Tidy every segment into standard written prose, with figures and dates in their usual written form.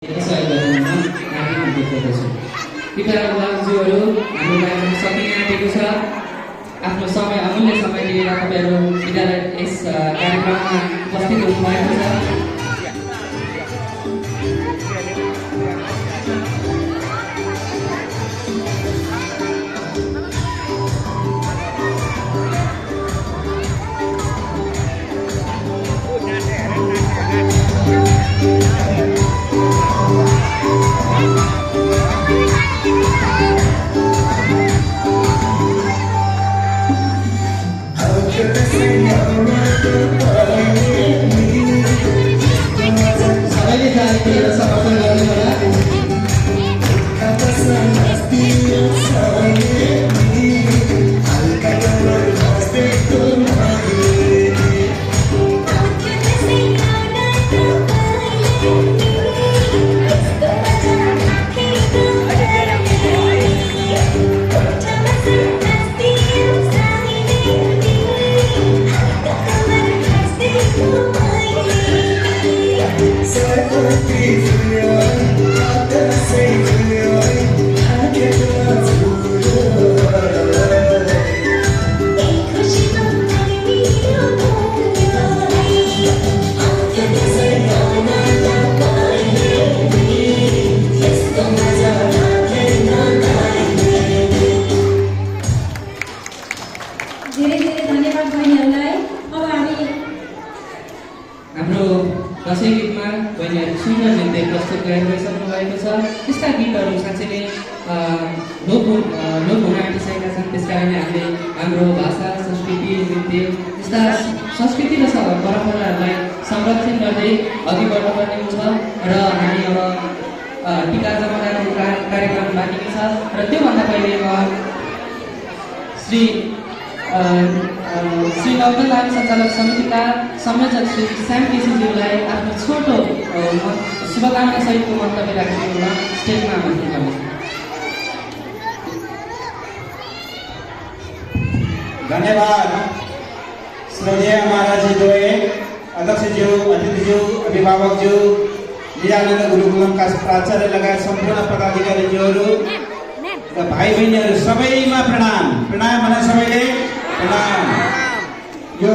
सहयोग गर्नुमा हामी देख्दछौँ। पिताज्यूहरू हाम्रो कार्यक्रम सकिन आँटेको छ। आफ्नो समय अमूल्य समय लिएर तपाईँहरू विद्यालय यस कार्यक्रममा उपस्थित हुनुभएको छ। सबैले तालिदिएर समर्थन गर्नुहोला। हाम्रो दसैँ गीतमा बहिनीहरू सुन्दर नृत्य प्रस्तुत गरिसक्नु भएको छ। त्यस्ता गीतहरू साँच्चै नै लोप हुन आँटिसकेका छन्। त्यस कारणले हामीले हाम्रो भाषा, संस्कृति, नृत्य त्यस्ता संस्कृति र परम्पराहरूलाई संरक्षण गर्दै अघि बढ्नुपर्ने हुन्छ र हामी अब टिका जमानाको कार्यक्रम बाँकी छ र त्योभन्दा पहिले श्री नवदलाल सञ्चालक समितिका संयोजक श्री श्याम केसीज्यूलाई आफ्नो छोटो शुभकामना सहितको मन्तव्य राखिदिनुमा स्टेजमा आमन्त्रण गर्दछु। धन्यवाद श्रद्धेय महाराजज्यू, अध्यक्षज्यू, अतिथिज्यू, अभिभावकज्यू, निजानन्द गुरुकुलमका प्राचार्य लगायत सम्पूर्ण पदाधिकारीज्यूहरू र भाइ बहिनीहरू सबैमा प्रणाम। प्रणाम भने सबैले प्रणाम। यो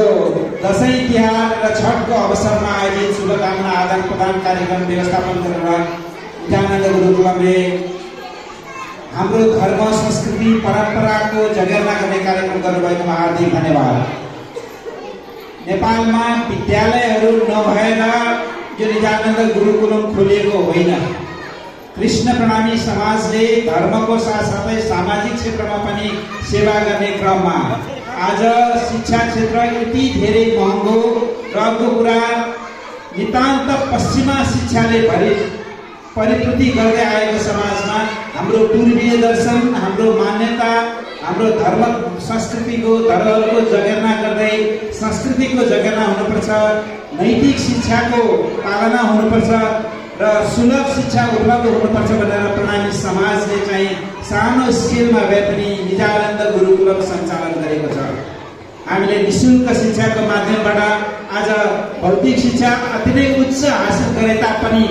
दसैँ तिहार र छठको अवसरमा आयोजित शुभकामना आदान प्रदान कार्यक्रम व्यवस्थापन गरेर निजानन्द गुरुकुलमले हाम्रो धर्म, संस्कृति, परम्पराको जगेर्ना गर्ने कार्यक्रम गर्नुभएकोमा हार्दिक धन्यवाद। नेपालमा विद्यालयहरू नभएर यो निजानन्द गुरुकुलम खोलिएको होइन। कृष्ण प्रणामी समाजले धर्मको साथसाथै सामाजिक क्षेत्रमा पनि सेवा गर्ने क्रममा आज शिक्षा क्षेत्र यति धेरै महँगो र अर्को कुरा नितान्त पश्चिमा शिक्षाले परिपूर्ति गर्दै आएको समाजमा हाम्रो पूर्वीय दर्शन, हाम्रो मान्यता, हाम्रो धर्म संस्कृतिको धरोहरको जगेर्ना गर्दै संस्कृतिको जगेर्ना हुनुपर्छ, नैतिक शिक्षाको पालना हुनुपर्छ र सुलभ शिक्षा उपलब्ध हुनुपर्छ भनेर प्रणामी समाजले चाहिँ सानो स्केलमा भए पनि निजानन्द गुरुकुलम सञ्चालन गरेको छ। हामीले निःशुल्क शिक्षाको माध्यमबाट आज भौतिक शिक्षा अति नै उच्च हासिल गरे तापनि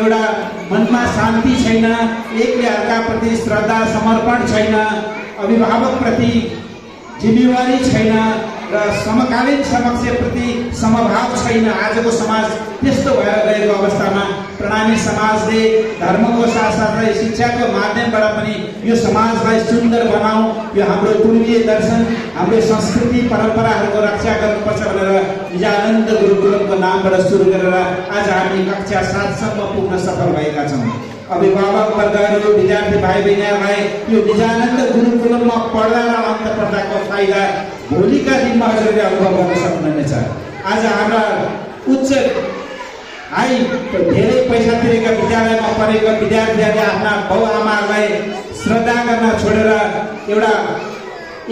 एउटा मनमा शान्ति छैन, एकले अर्काप्रति श्रद्धा समर्पण छैन, अभिभावकप्रति जिम्मेवारी छैन र समकालीन समस्याप्रति समभाव छैन। आजको समाज त्यस्तो भएर गएको अवस्थामा प्रणामी समाजले धर्मको साथसाथै शिक्षाको माध्यमबाट पनि यो समाजलाई सुन्दर बनाऊ, यो हाम्रो पूर्वीय दर्शन, हाम्रो संस्कृति परम्पराहरूको रक्षा गर्नुपर्छ भनेर निजानन्द गुरुकुलमको नामबाट सुरु गरेर आज हामी कक्षा 7 सम्म पुग्न सफल भएका छौँ। अभिभावक वर्गहरू, विद्यार्थी भाइ बहिनीहरूलाई यो निजानन्द गुरुकुलममा पढ्दा र अन्त पढ्दाको फाइदा भोलिका दिनमा हजुरले अनुभव गर्न सक्नुहुनेछ। आज हाम्रा उच्च धेरै पैसा तिरेका विद्यालयमा पढेका विद्यार्थीहरूले आफ्ना बाउ आमाहरूलाई श्रद्धा गर्न छोडेर एउटा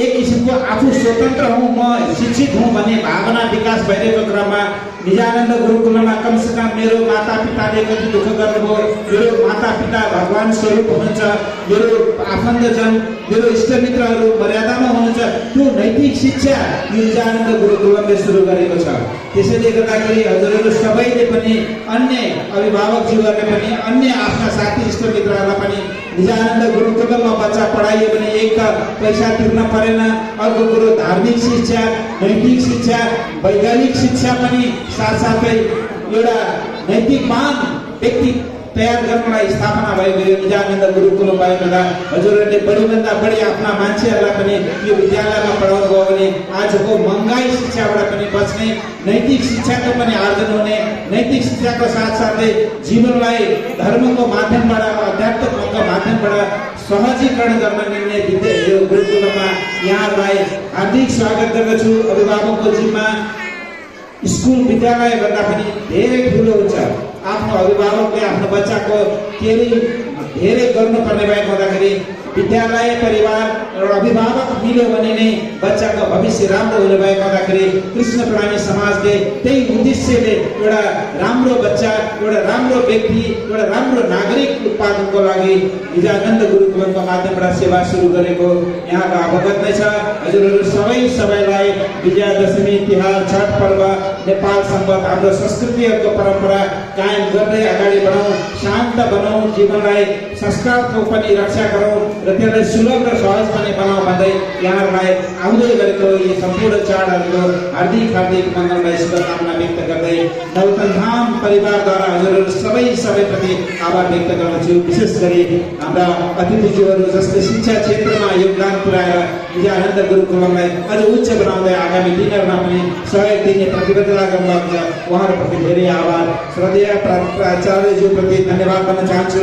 एक किसिमको आफू स्वतन्त्र हुँ, म शिक्षित हुँ भन्ने भावना विकास भइरहेको क्रममा निजानन्द गुरुकुलमा कमसेकम मेरो मातापिताले कति दुःख गर्नुभयो, मेरो मातापिता भगवान स्वरूप हुनुहुन्छ, मेरो आफन्तजन मेरो इष्टमित्रहरू मर्यादामा हुनुहुन्छ, त्यो नैतिक शिक्षा निजानन्द गुरुकुलमले सुरु गरेको छ। त्यसैले गर्दाखेरि हजुरहरू सबैले पनि अन्य अभिभावकज्यूहरूले पनि अन्य आफ्ना साथी इष्टमित्रहरूलाई पनि निजानन्द गुरुकुलममा बच्चा पढाइयो भने एक त पैसा तिर्न परेन, अर्को कुरो धार्मिक शिक्षा, नैतिक शिक्षा, वैज्ञानिक शिक्षा पनि साथसाथै एउटा नैतिकवान व्यक्ति तयार गर्नलाई स्थापना भएको यो निजानन्द गुरुकुलम भएको हुँदा हजुरहरूले बढीभन्दा बढी आफ्ना मान्छेहरूलाई पनि यो विद्यालयमा पढाउनु भयो भने आजको महँगाई शिक्षाबाट पनि बच्ने, नैतिक शिक्षाको पनि आर्जन हुने, नैतिक शिक्षाको साथसाथै जीवनलाई धर्मको माध्यमबाट अध्यात्मको माध्यमबाट सहजीकरण गर्न मिल्ने यो गुरुकुलममा यहाँहरूलाई हार्दिक स्वागत गर्दछु। अभिभावकको जिम्मा स्कुल विद्यालय भन्दा पनि धेरै ठुलो हुन्छ। आफ्नो अभिभावकले आफ्नो बच्चाको केही धेरै गर्नुपर्ने भएको हुँदाखेरि विद्यालय परिवार र अभिभावक मिल्यो भने नै बच्चाको भविष्य राम्रो हुने भएको हुँदाखेरि कृष्ण प्रणामी समाजले त्यही उद्देश्यले एउटा राम्रो बच्चा, एउटा राम्रो व्यक्ति, एउटा राम्रो नागरिक उत्पादनको लागि निजानन्द गुरुकुलमको माध्यमबाट सेवा सुरु गरेको यहाँको अवगत नै छ। हजुरहरू सबैलाई विजयादशमी तिहार, छठ पर्व, नेपाल सम्बन्ध हाम्रो संस्कृतिहरूको परम्परा कायम गर्दै अगाडि बढाउँ, शान्त बनाउँ, जीवनलाई संस्कारको पनि रक्षा गरौँ र त्यसलाई सुलभ र सहज पनि बनाउँ भन्दै यहाँहरूलाई आउँदै गरेको यी सम्पूर्ण चाडहरूको हार्दिक मङ्गलमय शुभकामना व्यक्त गर्दै नौतन धाम परिवारद्वारा हजुरहरू सबैप्रति आभार व्यक्त गर्दछु। विशेष गरी हाम्रा अतिथिज्यूहरू जसले शिक्षा क्षेत्रमा योगदान पुर्याएर निजानन्द गुरुकुलमलाई अझ उच्च बनाउँदै आगामी दिनहरूमा पनि सहयोग दिने प्रतिबद्धता गर्नुभएको छ, उहाँहरूप्रति धेरै आभार। श्रद्धेय प्राचार्यज्यूप्रति धन्यवाद भन्न चाहन्छु।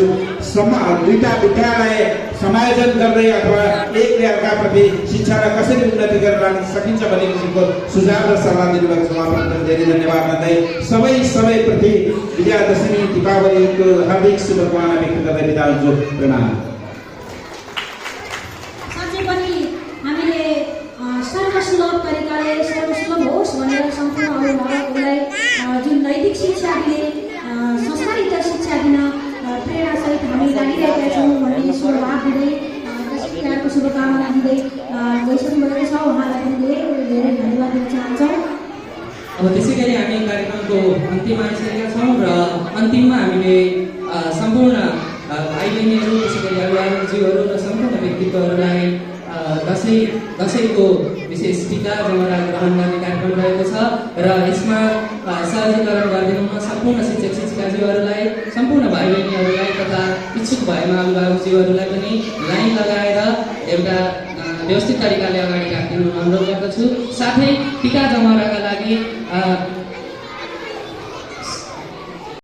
दुईटा विद्यालय समायोजन गर्दै अथवा एकले अर्काप्रति शिक्षालाई कसरी उन्नति गरेर लान सकिन्छ भन्ने किसिमको सुझाव र सल्लाह दिनुभएको छ, उहाँप्रति धेरै धन्यवाद भन्दै सबैप्रति विजयादशमी दीपावलीको हार्दिक शुभकामना व्यक्त गर्दै बिदा हुन्छु। प्रणाम। साँच्चै पनि हामीले सर्वसुलभ तरिकाले सर्वसुलभ होस् भनेर सम्पूर्ण अभिभावकहरूलाई जुन नैतिक शिक्षा दिने, संस्कारित शिक्षा दिन प्रेरणासहित हामी लागिरहेका छौँ भन्ने शुभभाव दिँदै दशहराको शुभकामना दिँदै गइसक्नु भएको छ। उहाँलाई पनि धेरै धन्यवाद दिन चाहन्छौँ। अब त्यसै गरी हामी कार्यक्रमको अन्तिममा आइसकेका छौँ र अन्तिममा हामीले सम्पूर्ण भाइ बहिनीहरू, त्यसै गरी अभिभावकज्यूहरू र सम्पूर्ण व्यक्तित्वहरूलाई दसैँको विशेष टीका जमरा ग्रहण गर्ने कार्यक्रम रहेको छ र यसमा सहजीकरण गरिदिनुमा सम्पूर्ण शिक्षक शिक्षिकाज्यूहरूलाई, सम्पूर्ण भाइ बहिनीहरूलाई तथा इच्छुक भएमा अभिभावकज्यूहरूलाई पनि लाइन लगाएर एउटा व्यवस्थित तरिकाले अगाडि राखिदिनु अनुरोध गर्दछु। साथै टीका जमराका लागि